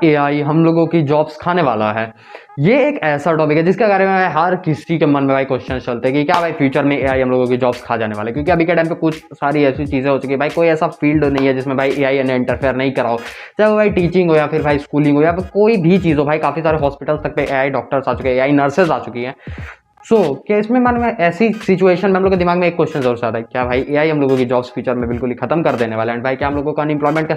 AI हम लोगों की जॉब्स खाने वाला है। ये एक ऐसा टॉपिक है जिसके बारे में हर किसी के मन में भाई क्वेश्चन चलते हैं कि क्या भाई फ्यूचर में एआई हम लोगों की जॉब्स खा जाने वाले हैं। क्योंकि अभी के टाइम पे कुछ सारी ऐसी चीजें हो चुकी है भाई, कोई ऐसा फील्ड नहीं है जिसमें भाई एआई ने इंटरफेयर नहीं करा हो, चाहे वो भाई टीचिंग हो या फिर भाई स्कूलिंग हो या फिर कोई भी चीज़ हो। भाई काफ़ी सारे हॉस्पिटल्स तक पे एआई डॉक्टर्स आ चुके हैं, एआई नर्सेज आ चुकी हैं। क्या इसमें मन में ऐसी सिचुएशन में हम लोग के दिमाग में एक क्वेश्चन जरूर आता है, क्या भाई एआई हम लोगों की जॉब्स फ्यूचर में बिल्कुल ही खत्म कर देने वाला है? एंड भाई क्या हम लोगों को अनएम्प्लॉयमेंट का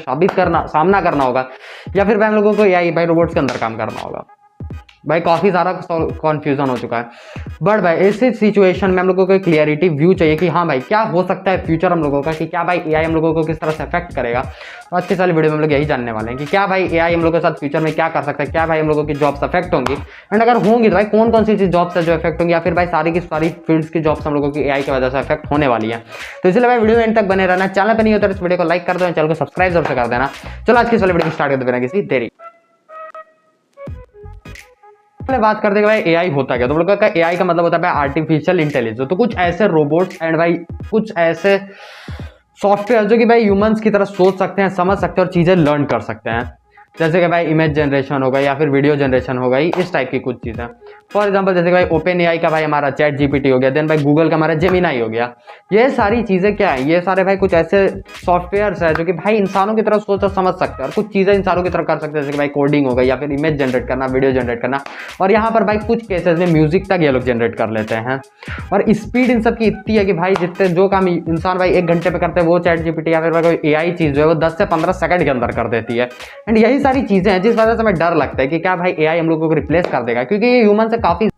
सामना करना होगा, या फिर भाई हम लोगों को एआई भाई रोबोट्स के अंदर काम करना होगा? भाई काफी सारा कॉन्फ्यूजन हो चुका है। बट भाई ऐसे सिचुएशन में हम लोगों को क्लियरिटी व्यू चाहिए कि हाँ भाई क्या हो सकता है फ्यूचर हम लोगों का, कि क्या भाई एआई हम लोगों को किस तरह से अफेक्ट करेगा। तो आज के साल वीडियो में हम लोग यही जानने वाले हैं कि क्या भाई एआई हम लोगों के साथ फ्यूचर में क्या कर सकता है, क्या भाई हम लोगों की जॉब्स अफेक्ट होंगी, एंड अगर होंगी तो भाई कौन कौन सी जॉब्स है जो अफेक्ट होंगी, या फिर भाई सारी की सारी फील्ड्स की जॉब्स हम लोगों की एआई की वजह से अफेक्ट होने वाली है। तो इसलिए भाई वीडियो एंड तक बने रहना। चैनल पर नहीं होता तो इस वीडियो को लाइक कर दो, चैनल को सब्सक्राइब जरूर से कर देना। चलो आज की वाली वीडियो स्टार्ट कर देना किसी देरी बात करते हैं भाई एआई होता क्या। तो लोगों का एआई का मतलब होता है भाई आर्टिफिशियल इंटेलिजेंस। तो कुछ ऐसे रोबोट्स एंड भाई कुछ ऐसे सॉफ्टवेयर जो कि भाई ह्यूमंस की तरह सोच सकते हैं, समझ सकते हैं और चीजें लर्न कर सकते हैं। जैसे कि भाई इमेज जनरेशन हो गई या फिर वीडियो जनरेशन हो गई, इस टाइप की कुछ चीज़ें। फॉर एग्जांपल जैसे कि भाई ओपन एआई का भाई हमारा चैट जीपीटी हो गया, देन भाई गूगल का हमारा जेमिनाई हो गया। ये सारी चीज़ें क्या है, ये सारे भाई कुछ ऐसे सॉफ्टवेयर्स है जो कि भाई इंसानों की तरह सोच और समझ सकते हैं और कुछ चीज़ें इंसानों की तरह कर सकते हैं, जैसे कि भाई कोडिंग हो गई या फिर इमेज जनरेट करना, वीडियो जनरेट करना। और यहाँ पर भाई कुछ केसेस में म्यूजिक तक ये लोग जनरेट कर लेते हैं। और स्पीड इन सब की इतनी है कि भाई जितने जो काम इंसान भाई 1 घंटे पे करते हैं वो चैट जीपीटी या फिर कोई एआई चीज़ जो है वो 10 से 15 सेकंड के अंदर कर देती है। एंड यही सारी चीज़ें हैं जिस वजह से हमें डर लगता है कि क्या भाई एआई हम लोगों को रिप्लेस कर देगा, क्योंकि ये ह्यूमन से काफी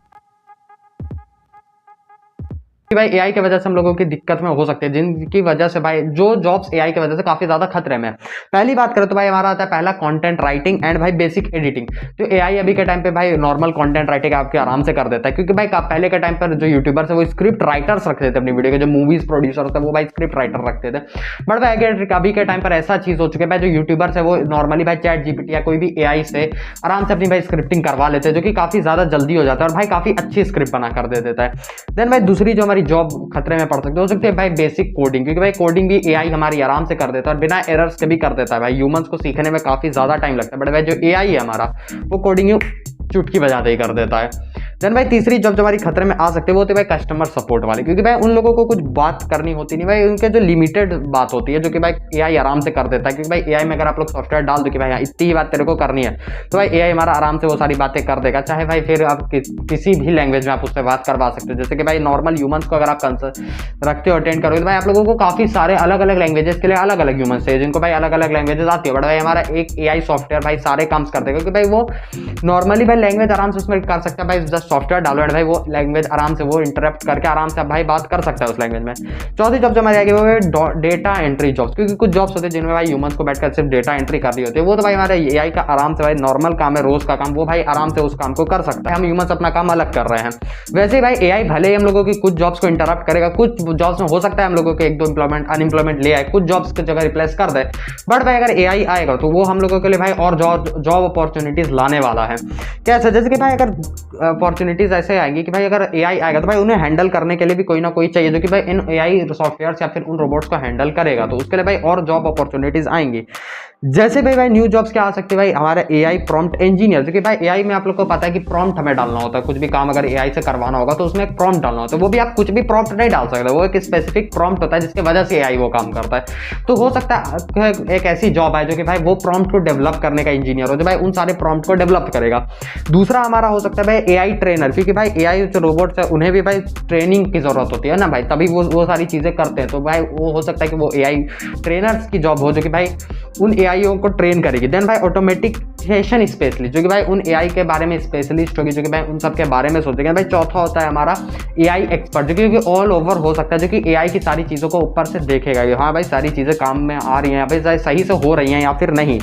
भाई एआई की वजह से हम लोगों की दिक्कत में हो सकते हैं, जिनकी वजह से भाई जो जॉब्स एआई की वजह से काफी ज्यादा खतरे में है। पहली बात करें तो भाई हमारा आता है पहला कंटेंट राइटिंग एंड भाई बेसिक एडिटिंग। तो एआई अभी के टाइम पे भाई नॉर्मल कंटेंट राइटिंग आपके आराम से कर देता है, क्योंकि भाई पहले के टाइम पर जो यूट्यूबर्स है वो स्क्रिप्ट राइटर्स रखते थे अपनी वीडियो के, जो मूवीज प्रोड्यूसर होते हैं वो भाई स्क्रिप्ट राइटर रखते थे। बट भाई अभी के टाइम पर ऐसा चीज हो चुका है भाई, जो यूट्यूबर्स है वो नॉर्मली भाई चैट जीपीटी या कोई भी एआई से आराम से अपनी भाई स्क्रिप्टिंग करवा लेते हैं, जो कि काफी ज्यादा जल्दी हो जाता है और भाई काफी अच्छी स्क्रिप्ट बना कर दे देता है। देन भाई दूसरी जो हमारी जॉब खतरे में पढ़ सकते हो सकते हैं भाई बेसिक कोडिंग, क्योंकि भाई कोडिंग भी एआई हमारी आराम से कर देता है और बिना एरर्स के भी कर देता है। भाई ह्यूमंस को सीखने में काफी ज्यादा टाइम लगता है, बट भाई जो एआई है हमारा वो कोडिंग चुटकी बजाते ही कर देता है। देन भाई तीसरी जॉब जो हमारी खतरे में आ सकती है वो होती है भाई कस्टमर सपोर्ट वाली, क्योंकि भाई उन लोगों को कुछ बात करनी होती नहीं भाई, उनके जो लिमिटेड बात होती है जो कि भाई एआई आराम से कर देता है। क्योंकि भाई एआई में अगर आप लोग सॉफ्टवेयर डाल दो कि भाई इतनी ही बात तेरे को करनी है, तो भाई एआई हमारा आराम से वो सारी बातें कर देगा। चाहे भाई फिर आप किसी भी लैंग्वेज में आप उससे बात करवा सकते हो, जैसे कि भाई नॉर्मल ह्यूमंस को अगर आप कंसर्न रखते हो अटेंड करोगे तो भाई आप लोगों को काफी सारे अलग अलग लैंग्वेजेस के लिए अलग अलग ह्यूमंस है जिनको भाई अलग अलग लैंग्वेजेस आती है। बट भाई हमारा एक एआई सॉफ्टवेयर भाई सारे काम कर देगा, क्योंकि भाई वो नॉर्मली भाई लैंग्वेज आराम से उसमें कर सकता है। भाई जस्ट सॉफ्टवेयर डालो एंड भाई वो लैंग्वेज आराम से वो इंटरप्ट करके आराम से भाई बात कर सकता है उस लैंग्वेज में। चौथी जॉब जो हमारी आएगी वो है डेटा एंट्री जॉब्स, क्योंकि कुछ जॉब्स होते हैं जिनमें भाई ह्यूमंस को बैठकर सिर्फ डेटा एंट्री करनी होती है। वो तो भाई हमारे एआई का आराम से भाई नॉर्मल काम है, रोज का काम, वो भाई आराम से उस काम को कर सकता है। हम ह्यूमंस अपना काम अलग कर रहे हैं। वैसे ही भाई एआई भले ही हम लोगों की कुछ जॉब्स को इंटरप्ट करेगा, कुछ जॉब्स में हो सकता है हम लोगों के 1-2 अनएम्प्लॉयमेंट ले आए, कुछ जॉब्स की जगह रिप्लेस कर दे। बट भाई अगर एआई आएगा तो वो हम लोगों के लिए भाई और जॉब अपॉर्चुनिटीज लाने वाला है। कैसे, जैसे कि भाई अगर अपॉर्चुनिटीज ऐसे आएंगी कि भाई अगर एआई आएगा तो भाई उन्हें हैंडल करने के लिए भी कोई ना कोई चाहिए जो कि भाई इन एआई सॉफ्टवेयर्स या फिर उन रोबोट्स को हैंडल करेगा, तो उसके लिए भाई और जॉब अपॉर्चुनिटीज आएंगी। जैसे भाई न्यू जॉब्स क्या आ सकती है भाई, हमारा एआई प्रॉम्प्ट इंजीनियर, जो कि भाई एआई में आप लोग को पता है कि प्रॉम्प्ट हमें डालना होता है। कुछ भी काम अगर एआई से करवाना होगा तो उसमें एक प्रॉम्प्ट डालना होता है, वो भी आप कुछ भी प्रॉम्प्ट नहीं डाल सकते, वो एक स्पेसिफिक प्रॉम्प्ट होता है जिसकी वजह से एआई वो काम करता है। तो हो सकता है एक ऐसी जॉब है जो कि भाई वो प्रॉम्प्ट को डेवलप करने का इंजीनियर हो, जो भाई उन सारे प्रॉम्प्ट को डेवलप करेगा। दूसरा हमारा हो सकता है भाई एआई ट्रेनर, क्योंकि भाई एआई जो रोबोट्स है उन्हें भी भाई ट्रेनिंग की जरूरत होती है ना भाई, तभी वो सारी चीजें करते हैं। तो भाई वो हो सकता है कि वो एआई ट्रेनर्स की जॉब हो जो कि भाई उन एआईओ को ट्रेन करेगी। देन भाई ऑटोमेटिकेशन स्पेशलिस्ट, जो कि भाई उन एआई के बारे में स्पेशलिस्ट होगी, जो कि भाई उन सब के बारे में सोचेगा। भाई चौथा होता है हमारा एआई एक्सपर्ट, जो कि ऑल ओवर हो सकता है, जो कि एआई की सारी चीज़ों को ऊपर से देखेगा कि हाँ भाई सारी चीज़ें काम में आ रही हैं, भाई सही से हो रही हैं या फिर नहीं।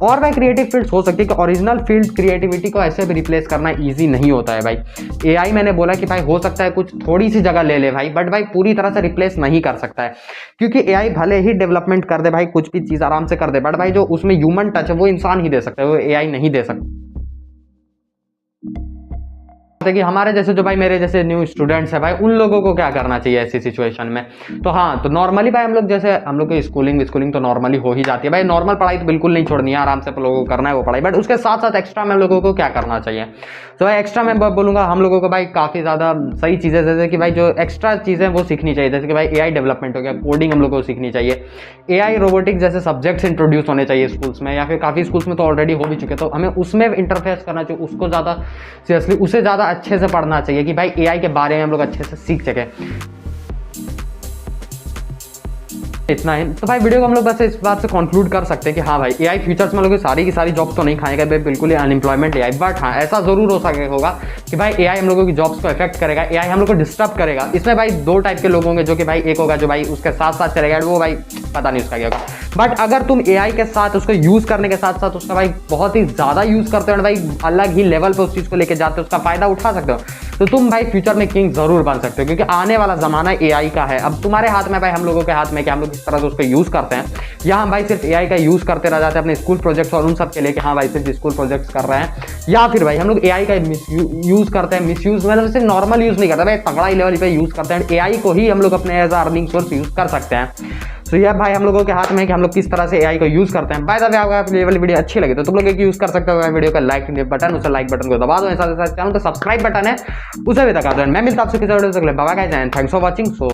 और भाई क्रिएटिव फील्ड्स हो सकती है कि ओरिजिनल फील्ड क्रिएटिविटी को ऐसे भी रिप्लेस करना इजी नहीं होता है भाई। एआई मैंने बोला कि भाई हो सकता है कुछ थोड़ी सी जगह ले ले भाई, बट भाई पूरी तरह से रिप्लेस नहीं कर सकता है, क्योंकि एआई भले ही डेवलपमेंट कर दे भाई, कुछ भी चीज़ आराम से कर दे, बट भाई जो उसमें ह्यूमन टच है वो इंसान ही दे सकता है, वो एआई नहीं दे सकता। कि हमारे जैसे जो भाई मेरे जैसे न्यू स्टूडेंट्स है भाई, उन लोगों को क्या करना चाहिए ऐसी सिचुएशन में। तो हाँ, तो नॉर्मली भाई हम लोग जैसे हम लोग की स्कूलिंग तो नॉर्मली हो ही जाती है भाई। नॉर्मल पढ़ाई तो बिल्कुल नहीं छोड़नी है, आराम से लोगों को करना है वो पढ़ाई, बट उसके साथ साथ एक्स्ट्रा में हम लोगों को क्या करना चाहिए। तो भाई एक्स्ट्रा मैं बोलूँगा हम लोगों को भाई काफ़ी ज़्यादा सही चीज़ें, जैसे कि भाई जो एक्स्ट्रा चीज़ें वो सीखनी चाहिए, जैसे कि भाई AI डेवलपमेंट हो गया, कोडिंग हम लोगों को सीखनी चाहिए, AI रोबोटिक्स जैसे सब्जेक्ट्स इंट्रोड्यूस होने चाहिए स्कूल्स में, या फिर काफ़ी स्कूल्स में तो ऑलरेडी हो भी चुके, तो हमें उसमें इंटरफेस करना चाहिए, उसको ज़्यादा सीरियसली उसे ज़्यादा अच्छे से पढ़ना चाहिए कि भाई AI के बारे में हम लोग अच्छे से सीख सकें। इतना ही तो भाई वीडियो को हम लोग बस इस बात से कंक्लूड कर सकते हैं कि हाँ भाई AI फ्यूचर्स में लोग सारी की सारी जॉब्स तो नहीं खाएगा भाई, बिल्कुल ही अनएम्प्लॉयमेंट AI, बट हाँ ऐसा जरूर हो सके होगा कि भाई AI हम लोगों की जॉब्स को इफेक्ट करेगा, AI हम लोग को डिस्टर्ब करेगा। इसमें भाई दो टाइप के लोग होंगे, जो कि भाई एक होगा जो भाई उसके साथ साथ चलेगा, वो भाई पता नहीं उसका क्या होगा, बट अगर तुम AI के साथ उसको यूज करने के साथ साथ उसका भाई बहुत ही ज्यादा यूज करते हो भाई, अलग ही लेवल पे उस चीज को लेके जाते हो, उसका फायदा उठा सकते हो, तो तुम भाई फ्यूचर में किंग जरूर बन सकते हो, क्योंकि आने वाला जमाना AI का है। अब तुम्हारे हाथ में भाई, हम लोगों के हाथ में कि हम लोग किस तरह से उसको यूज करते हैं, या हम भाई सिर्फ AI का यूज करते रह जाते हैं अपने स्कूल प्रोजेक्ट्स और उन सब के लिए कि हाँ भाई सिर्फ स्कूल प्रोजेक्ट्स कर रहे हैं, या फिर भाई हम लोग AI का यूज करते हैं, मिसयूज मतलब सिर्फ नॉर्मल यूज नहीं करते भाई, तगड़ा ही लेवल पे यूज करते हैं, AI को ही हम लोग अपने एज अर्निंग सोर्स यूज कर सकते हैं। तो यह भाई हम लोगों के हाथ में है कि हम लोग किस तरह से AI को यूज करते हैं। बाय द वे अगर ये वाली वीडियो अच्छी लगी तो तुम लोग एक यूज कर सकते हो वीडियो का लाइक बटन, उस लाइक बटन को दबा दो, साथ चैनल का सब्सक्राइब बटन है उसे भी दबा दो। मैं मिलता हूं आपसे किसी वीडियो से, bye bye guys and thanks for watching. So